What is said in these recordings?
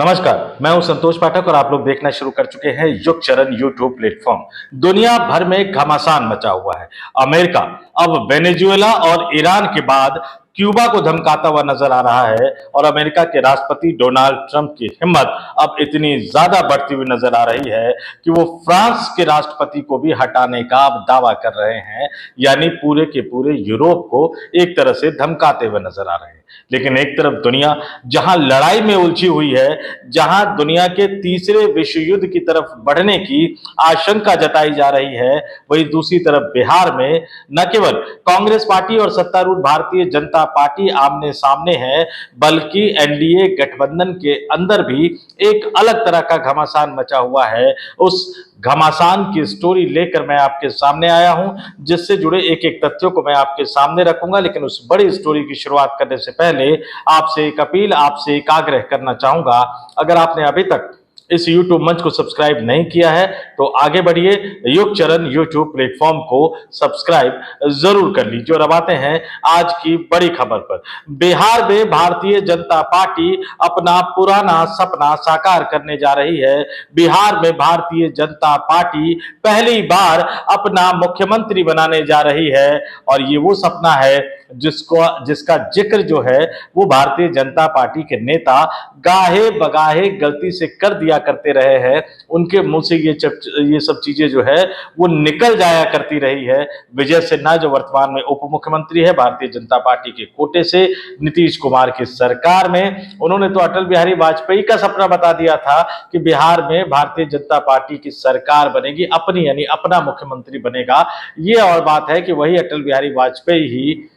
नमस्कार, मैं हूं संतोष पाठक और आप लोग देखना शुरू कर चुके हैं युग चरण यूट्यूब प्लेटफॉर्म। दुनिया भर में घमासान मचा हुआ है। अमेरिका अब वेनेजुएला और ईरान के बाद क्यूबा को धमकाता हुआ नजर आ रहा है और अमेरिका के राष्ट्रपति डोनाल्ड ट्रंप की हिम्मत अब इतनी ज्यादा बढ़ती हुई नजर आ रही है कि वो फ्रांस के राष्ट्रपति को भी हटाने का अब दावा कर रहे हैं, यानी पूरे के पूरे यूरोप को एक तरह से धमकाते हुए नजर आ रहे हैं। लेकिन एक तरफ दुनिया जहां लड़ाई में उलझी हुई है, जहां दुनिया के तीसरे विश्व युद्ध की तरफ बढ़ने की आशंका जताई जा रही है, वहीं दूसरी तरफ बिहार में न केवल कांग्रेस पार्टी और सत्तारूढ़ भारतीय जनता पार्टी आमने सामने है, बल्कि एनडीए गठबंधन के अंदर भी एक अलग तरह का घमासान मचा हुआ है। उस घमासान की स्टोरी लेकर मैं आपके सामने आया हूं, जिससे जुड़े एक एक तथ्यों को मैं आपके सामने रखूंगा। लेकिन उस बड़ी स्टोरी की शुरुआत करने से पहले आपसे एक अपील, आपसे एक आग्रह करना चाहूंगा। अगर आपने अभी तक इस YouTube मंच को सब्सक्राइब नहीं किया है तो आगे बढ़िए, युग चरण YouTube प्लेटफॉर्म को सब्सक्राइब जरूर कर लीजिए। और अब आते हैं आज की बड़ी खबर पर। बिहार में भारतीय जनता पार्टी अपना पुराना सपना साकार करने जा रही है। बिहार में भारतीय जनता पार्टी पहली बार अपना मुख्यमंत्री बनाने जा रही है और ये वो सपना है जिसका जिक्र जो है वो भारतीय जनता पार्टी के नेता गाहे बगाहे गलती से कर दिया करते रहे हैं। उनके मुंह से ये सब चीजें जो है वो निकल जाया करती रही है। विजय सिन्हा जो वर्तमान में उप मुख्यमंत्री है भारतीय जनता पार्टी के कोटे से, नीतीश कुमार की सरकार में, उन्होंने तो अटल बिहारी वाजपेयी का सपना बता दिया था कि बिहार में भारतीय जनता पार्टी की सरकार बनेगी, अपनी यानी अपना मुख्यमंत्री बनेगा। ये और बात है कि वही अटल बिहारी वाजपेयी ही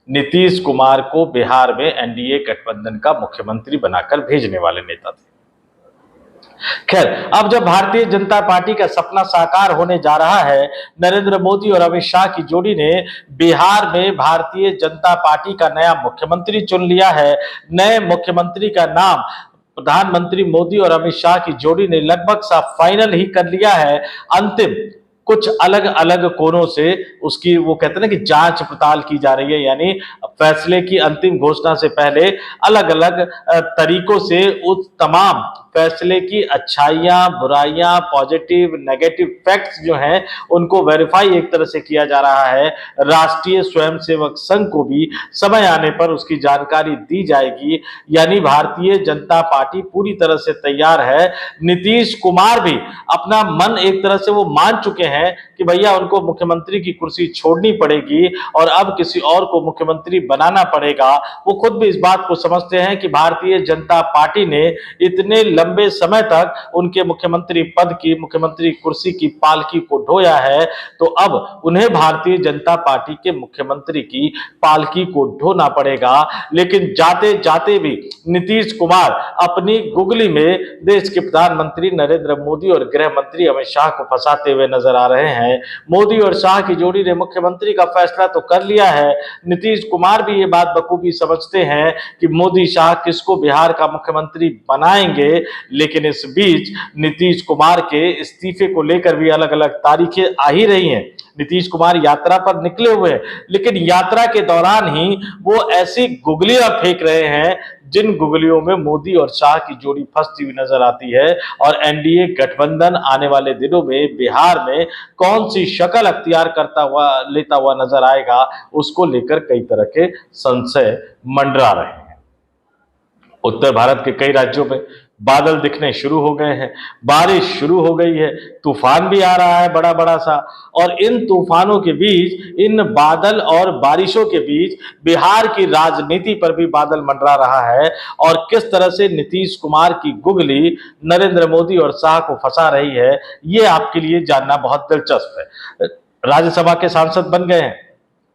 नीतीश कुमार को बिहार में एनडीए गठबंधन का मुख्यमंत्री बनाकर भेजने वाले नेता थे। खैर, अब जब भारतीय जनता पार्टी का सपना साकार होने जा रहा है, नरेंद्र मोदी और अमित शाह की जोड़ी ने बिहार में भारतीय जनता पार्टी का नया मुख्यमंत्री चुन लिया है। नए मुख्यमंत्री का नाम प्रधानमंत्री मोदी और अमित शाह की जोड़ी ने लगभग सा फाइनल ही कर लिया है। अंतिम कुछ अलग अलग कोणों से उसकी वो कहते हैं ना कि जांच पड़ताल की जा रही है, यानी फैसले की अंतिम घोषणा से पहले अलग अलग तरीकों से उस तमाम फैसले की अच्छाइयां, बुराइयां, पॉजिटिव, नेगेटिव फैक्ट्स जो हैं उनको वेरीफाई एक तरह से किया जा रहा है। राष्ट्रीय स्वयंसेवक संघ को भी समय आने पर उसकी जानकारी दी जाएगी। यानी भारतीय जनता पार्टी पूरी तरह से तैयार है। नीतीश कुमार भी अपना मन एक तरह से वो मान चुके हैं कि भैया उनको मुख्यमंत्री की कुर्सी छोड़नी पड़ेगी और अब किसी और को मुख्यमंत्री बनाना पड़ेगा। वो खुद भी इस बात को समझते हैं कि भारतीय जनता पार्टी ने इतने लंबे समय तक उनके मुख्यमंत्री पद की, मुख्यमंत्री कुर्सी की पालकी को ढोया है, तो अब उन्हें भारतीय जनता पार्टी के मुख्यमंत्री की पालकी को ढोना पड़ेगा। लेकिन जाते जाते भी नीतीश कुमार अपनी गुगली में देश के प्रधानमंत्री नरेंद्र मोदी और गृह मंत्री अमित शाह को फंसाते हुए नजर आ रहे हैं। मोदी और शाह की जोड़ी ने मुख्यमंत्री का फैसला तो कर लिया है। नीतीश कुमार भी ये बात बखूबी समझते हैं कि मोदी शाह किसको बिहार का मुख्यमंत्री बनाएंगे। लेकिन इस बीच नीतीश कुमार के इस्तीफे को लेकर भी अलग अलग तारीखें आ ही रही हैं। नीतीश कुमार यात्रा पर निकले हुए हैं, लेकिन यात्रा के दौरान ही वो ऐसी गुगलियां फेंक रहे हैं जिन गुगलियों में मोदी और शाह की जोड़ी फंसती हुई नजर आती है। और एनडीए गठबंधन आने वाले दिनों में बिहार में कौन सी शक्ल अख्तियार लेता हुआ नजर आएगा, उसको लेकर कई तरह के संशय मंडरा रहे हैं। उत्तर भारत के कई राज्यों में बादल दिखने शुरू हो गए हैं, बारिश शुरू हो गई है, तूफान भी आ रहा है बड़ा बड़ा सा। और इन तूफानों के बीच, इन बादल और बारिशों के बीच बिहार की राजनीति पर भी बादल मंडरा रहा है। और किस तरह से नीतीश कुमार की गुगली नरेंद्र मोदी और शाह को फंसा रही है, ये आपके लिए जानना बहुत दिलचस्प है। राज्यसभा के सांसद बन गए हैं,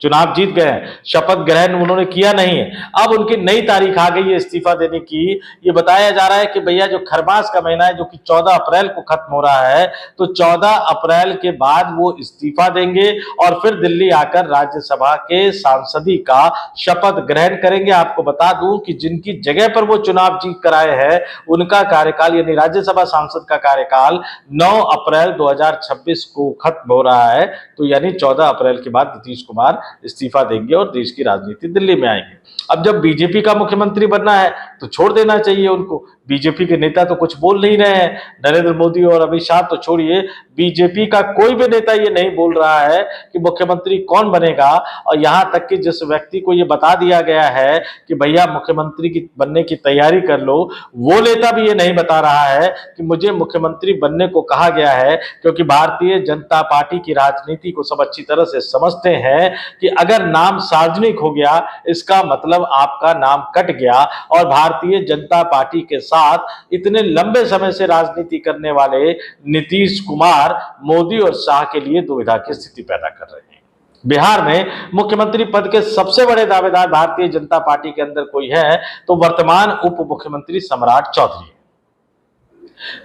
चुनाव जीत गए हैं, शपथ ग्रहण उन्होंने किया नहीं है, अब उनकी नई तारीख आ गई है इस्तीफा देने की। ये बताया जा रहा है कि भैया जो खरमास का महीना है जो कि 14 अप्रैल को खत्म हो रहा है, तो 14 अप्रैल के बाद वो इस्तीफा देंगे और फिर दिल्ली आकर राज्यसभा के सांसदी का शपथ ग्रहण करेंगे। आपको बता दूं कि जिनकी जगह पर वो चुनाव जीत कर आए हैं उनका कार्यकाल यानी राज्यसभा सांसद का कार्यकाल 9 अप्रैल 2026 को खत्म हो रहा है। तो यानी 14 अप्रैल के बाद नीतीश कुमार इस्तीफा देंगे और देश की राजनीति दिल्ली में आएंगे। अब जब बीजेपी का मुख्यमंत्री बनना है तो छोड़ देना चाहिए उनको। बीजेपी के नेता तो कुछ बोल नहीं रहे हैं। नरेंद्र मोदी और अमित शाह तो छोड़िए, बीजेपी का कोई भी नेता ये नहीं बोल रहा है कि मुख्यमंत्री कौन बनेगा। और यहां तक कि जिस व्यक्ति को ये बता दिया गया है कि भैया मुख्यमंत्री की बनने की तैयारी कर लो, वो नेता भी ये नहीं बता रहा है कि मुझे मुख्यमंत्री बनने को कहा गया है, क्योंकि भारतीय जनता पार्टी की राजनीति को सब अच्छी तरह से समझते हैं कि अगर नाम सार्वजनिक हो गया, इसका मतलब आपका नाम कट गया। और भारतीय जनता पार्टी के साथ इतने लंबे समय से राजनीति करने वाले नीतीश कुमार मोदी और शाह के लिए दुविधा की स्थिति पैदा कर रहे हैं। बिहार में मुख्यमंत्री पद के सबसे बड़े दावेदार भारतीय जनता पार्टी के अंदर कोई है तो वर्तमान उप मुख्यमंत्री सम्राट चौधरी है।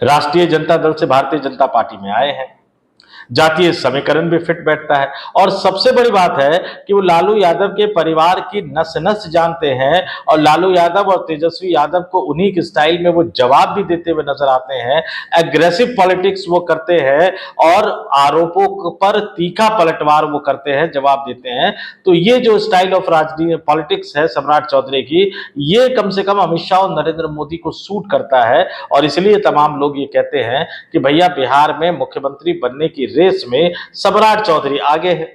राष्ट्रीय जनता दल से भारतीय जनता पार्टी में आए हैं, जातीय समीकरण भी फिट बैठता है। और सबसे बड़ी बात है कि वो लालू यादव के परिवार की नस नस जानते हैं और लालू यादव और तेजस्वी यादव को उन्हीं के स्टाइल में वो जवाब भी देते हुए नजर आते हैं। एग्रेसिव पॉलिटिक्स वो करते हैं और आरोपों पर तीखा पलटवार वो करते हैं, जवाब देते हैं। तो ये जो स्टाइल ऑफ राजनीति पॉलिटिक्स है सम्राट चौधरी की, ये कम से कम अमित शाह और नरेंद्र मोदी को सूट करता है। और इसलिए तमाम लोग ये कहते हैं कि भैया बिहार में मुख्यमंत्री बनने की रेस में सम्राट चौधरी आगे है।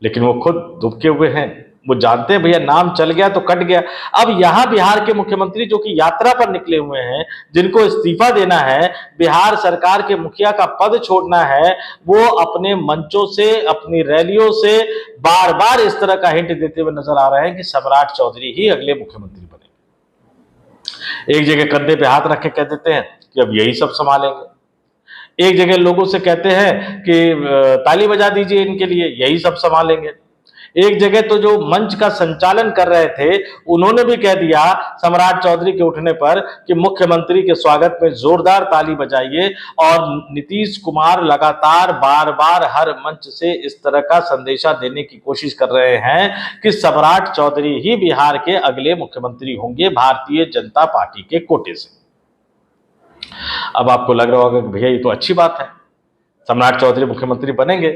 लेकिन वो खुद दुबके हुए हैं, वो जानते हैं भैया नाम चल गया तो कट गया। अब यहां बिहार के मुख्यमंत्री जो कि यात्रा पर निकले हुए हैं, जिनको इस्तीफा देना है, बिहार सरकार के मुखिया का पद छोड़ना है, वो अपने मंचों से, अपनी रैलियों से बार बार इस तरह का हिंट देते हुए नजर आ रहे हैं कि सम्राट चौधरी ही अगले मुख्यमंत्री बने। एक जगह कंधे पे हाथ रख के कह देते हैं कि अब यही सब संभालेंगे, एक जगह लोगों से कहते हैं कि ताली बजा दीजिए इनके लिए, यही सब संभालेंगे। एक जगह तो जो मंच का संचालन कर रहे थे उन्होंने भी कह दिया सम्राट चौधरी के उठने पर कि मुख्यमंत्री के स्वागत में जोरदार ताली बजाइए। और नीतीश कुमार लगातार बार बार हर मंच से इस तरह का संदेशा देने की कोशिश कर रहे हैं कि सम्राट चौधरी ही बिहार के अगले मुख्यमंत्री होंगे भारतीय जनता पार्टी के कोटे से। अब आपको लग रहा होगा कि भैया ये तो अच्छी बात है, सम्राट चौधरी मुख्यमंत्री बनेंगे।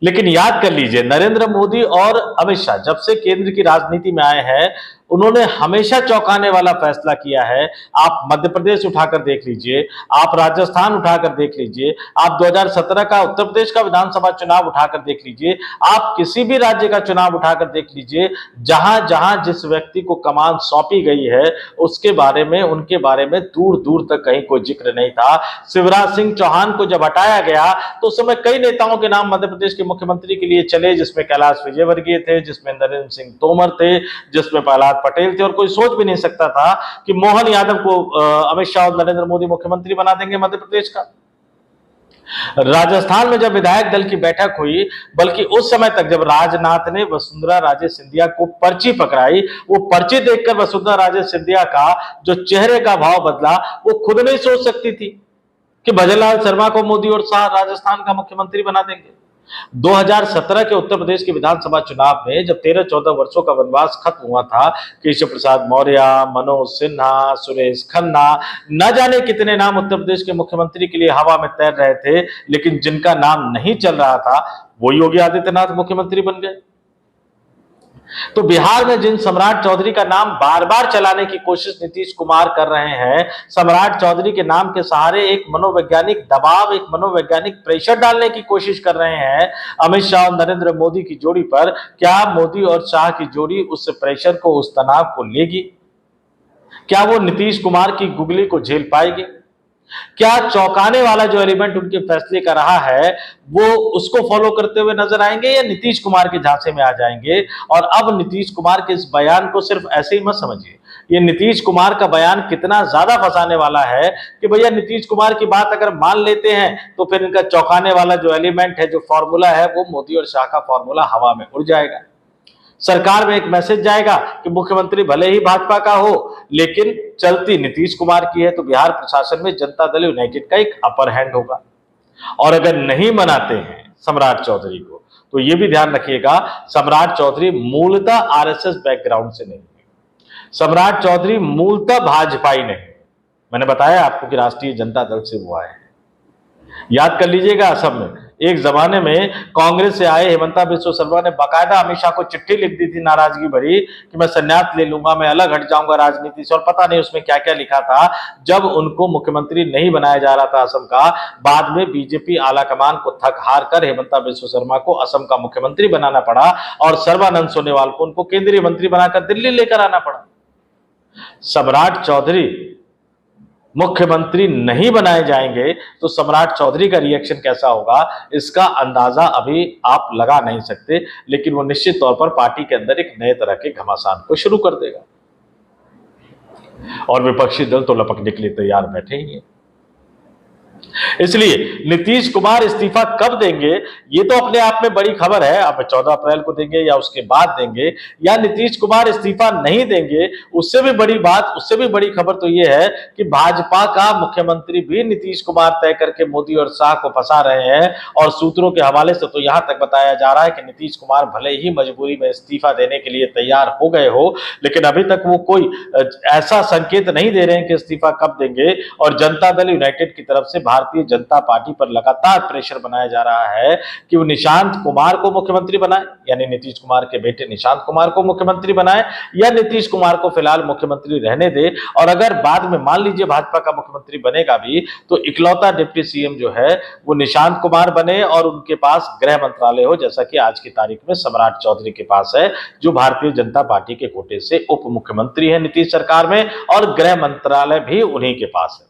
लेकिन याद कर लीजिए, नरेंद्र मोदी और अमित शाह जब से केंद्र की राजनीति में आए हैं, उन्होंने हमेशा चौंकाने वाला फैसला किया है। आप मध्य प्रदेश उठाकर देख लीजिए, आप राजस्थान उठाकर देख लीजिए, आप 2017 का उत्तर प्रदेश का विधानसभा चुनाव उठाकर देख लीजिए, आप किसी भी राज्य का चुनाव उठाकर देख लीजिए, जहां जहां जिस व्यक्ति को कमान सौंपी गई है उसके बारे में, उनके बारे में दूर दूर तक कहीं कोई जिक्र नहीं था। शिवराज सिंह चौहान को जब हटाया गया तो उस समय कई नेताओं के नाम मध्य प्रदेश के मुख्यमंत्री के लिए चले, जिसमें कैलाश विजयवर्गीय थे, जिसमें नरेंद्र सिंह तोमर थे, जिसमें प्रहलाद पटेल थे। और कोई सोच भी नहीं सकता था कि मोहन यादव को अमित शाह और नरेंद्र मोदी मुख्यमंत्री बना देंगे मध्य प्रदेश का। राजस्थान में जब विधायक दल की बैठक हुई, बल्कि उस समय तक जब राजनाथ ने वसुंधरा राजे सिंधिया को पर्ची पकड़ाई, वो पर्ची देखकर वसुंधरा राजे सिंधिया का जो चेहरे का भाव बदला, वो खुद नहीं सोच सकती थी कि भजनलाल शर्मा को मोदी और शाह राजस्थान का मुख्यमंत्री बना देंगे। 2017 के उत्तर प्रदेश के विधानसभा चुनाव में जब 13-14 वर्षों का वनवास खत्म हुआ था, केशव प्रसाद मौर्य, मनोज सिन्हा, सुरेश खन्ना, न जाने कितने नाम उत्तर प्रदेश के मुख्यमंत्री के लिए हवा में तैर रहे थे, लेकिन जिनका नाम नहीं चल रहा था वो योगी आदित्यनाथ मुख्यमंत्री बन गए। तो बिहार में जिन सम्राट चौधरी का नाम बार बार चलाने की कोशिश नीतीश कुमार कर रहे हैं, सम्राट चौधरी के नाम के सहारे एक मनोवैज्ञानिक दबाव, एक मनोवैज्ञानिक प्रेशर डालने की कोशिश कर रहे हैं अमित शाह और नरेंद्र मोदी की जोड़ी पर। क्या मोदी और शाह की जोड़ी उस प्रेशर को, उस तनाव को लेगी? क्या वो नीतीश कुमार की गुगली को झेल पाएगी? क्या चौंकाने वाला जो एलिमेंट उनके फैसले का रहा है वो उसको फॉलो करते हुए नजर आएंगे या नीतीश कुमार के झांसे में आ जाएंगे? और अब नीतीश कुमार के इस बयान को सिर्फ ऐसे ही मत समझिए, ये नीतीश कुमार का बयान कितना ज्यादा फंसाने वाला है कि भैया नीतीश कुमार की बात अगर मान लेते हैं तो फिर इनका चौंकाने वाला जो एलिमेंट है, जो फॉर्मूला है, वो मोदी और शाह का फॉर्मूला हवा में उड़ जाएगा। सरकार में एक मैसेज जाएगा कि मुख्यमंत्री भले ही भाजपा का हो लेकिन चलती नीतीश कुमार की है, तो बिहार प्रशासन में जनता दल यूनाइटेड का एक अपर हैंड होगा। और अगर नहीं मनाते हैं सम्राट चौधरी को तो यह भी ध्यान रखिएगा, सम्राट चौधरी मूलतः आरएसएस बैकग्राउंड से नहीं है, सम्राट चौधरी मूलतः भाजपाई नहीं। मैंने बताया आपको कि राष्ट्रीय जनता दल से वो आए हैं। याद कर लीजिएगा, असम में एक जमाने में कांग्रेस से आए हेमंता बिस्वा शर्मा ने बाकायदा अमित शाह को चिट्ठी लिख दी थी नाराजगी भरी कि मैं संन्यास ले लूंगा, मैं अलग हट जाऊंगा राजनीति से, और पता नहीं उसमें क्या क्या लिखा था। जब उनको मुख्यमंत्री नहीं बनाया जा रहा था असम का, बाद में बीजेपी आलाकमान को थक हार कर हेमंता बिस्वा शर्मा को असम का मुख्यमंत्री बनाना पड़ा और सर्बानंद सोनोवाल को उनको केंद्रीय मंत्री बनाकर दिल्ली लेकर आना पड़ा। सम्राट चौधरी मुख्यमंत्री नहीं बनाए जाएंगे तो सम्राट चौधरी का रिएक्शन कैसा होगा, इसका अंदाजा अभी आप लगा नहीं सकते, लेकिन वो निश्चित तौर पर पार्टी के अंदर एक नए तरह के घमासान को शुरू कर देगा और विपक्षी दल तो लपकने के लिए तैयार बैठे ही हैं। इसलिए नीतीश कुमार इस्तीफा कब देंगे ये तो अपने आप में बड़ी खबर है। अब 14 अप्रैल को देंगे या उसके बाद देंगे, या नीतीश कुमार इस्तीफा नहीं देंगे, उससे भी बड़ी बात, उससे भी बड़ी खबर तो ये है कि भाजपा का मुख्यमंत्री भी नीतीश कुमार तय करके मोदी और शाह को फंसा रहे हैं। और सूत्रों के हवाले से तो यहां तक बताया जा रहा है कि नीतीश कुमार भले ही मजबूरी में इस्तीफा देने के लिए तैयार हो गए हो, लेकिन अभी तक वो कोई ऐसा संकेत नहीं दे रहे हैं कि इस्तीफा कब देंगे। और जनता दल यूनाइटेड की तरफ से भारतीय जनता पार्टी पर लगातार प्रेशर बनाया जा रहा है कि वो निशांत कुमार को मुख्यमंत्री बनाए, यानी नीतीश कुमार के बेटे निशांत कुमार को मुख्यमंत्री बनाए, या नीतीश कुमार को फिलहाल मुख्यमंत्री रहने दे। और अगर बाद में मान लीजिए भाजपा का मुख्यमंत्री बनेगा भी, तो इकलौता डिप्टी सीएम जो है वो निशांत कुमार बने और उनके पास गृह मंत्रालय हो, जैसा कि आज की तारीख में सम्राट चौधरी के पास है, जो भारतीय जनता पार्टी के कोटे से उप मुख्यमंत्री है नीतीश सरकार में, और गृह मंत्रालय भी उन्हीं के पास है।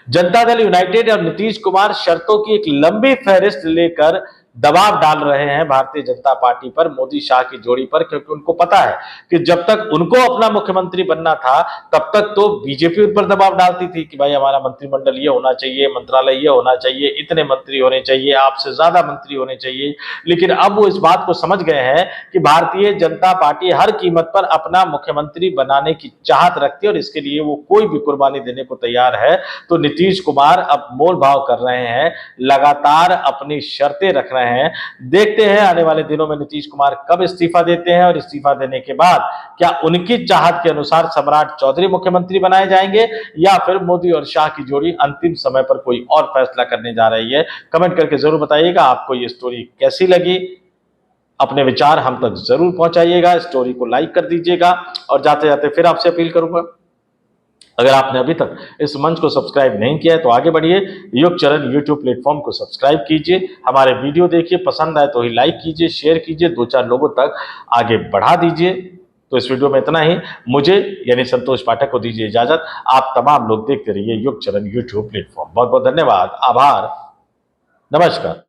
जनता दल यूनाइटेड और नीतीश कुमार शर्तों की एक लंबी फहरिस्त लेकर दबाव डाल रहे हैं भारतीय जनता पार्टी पर, मोदी शाह की जोड़ी पर, क्योंकि उनको पता है कि जब तक उनको अपना मुख्यमंत्री बनना था तब तक तो बीजेपी उन पर दबाव डालती थी कि भाई हमारा मंत्रिमंडल ये होना चाहिए, मंत्रालय ये होना चाहिए, इतने मंत्री होने चाहिए, आपसे ज्यादा मंत्री होने चाहिए। लेकिन अब वो इस बात को समझ गए हैं कि भारतीय जनता पार्टी हर कीमत पर अपना मुख्यमंत्री बनाने की चाहत रखती है और इसके लिए वो कोई भी कुर्बानी देने को तैयार है। तो नीतीश कुमार अब मोल भाव कर रहे हैं, लगातार अपनी शर्तें रख रहे हैं। देखते हैं आने वाले दिनों में नीतीश कुमार कब इस्तीफा देते हैं, और इस्तीफा देने के बाद क्या उनकी चाहत के अनुसार सम्राट चौधरी मुख्यमंत्री बनाए जाएंगे, या फिर मोदी और शाह की जोड़ी अंतिम समय पर कोई और फैसला करने जा रही है। कमेंट करके जरूर बताइएगा आपको ये स्टोरी कैसी लगी, अपने विचार हम तक जरूर पहुंचाइएगा, स्टोरी को लाइक कर दीजिएगा। और जाते जाते फिर आपसे अपील करूंगा, अगर आपने अभी तक इस मंच को सब्सक्राइब नहीं किया है तो आगे बढ़िए, युग चरण यूट्यूब प्लेटफॉर्म को सब्सक्राइब कीजिए, हमारे वीडियो देखिए, पसंद आए तो ही लाइक कीजिए, शेयर कीजिए, 2-4 लोगों तक आगे बढ़ा दीजिए। तो इस वीडियो में इतना ही, मुझे यानी संतोष पाठक को दीजिए इजाजत। आप तमाम लोग देखते रहिए युग चरण यूट्यूब प्लेटफॉर्म। बहुत बहुत धन्यवाद, आभार, नमस्कार।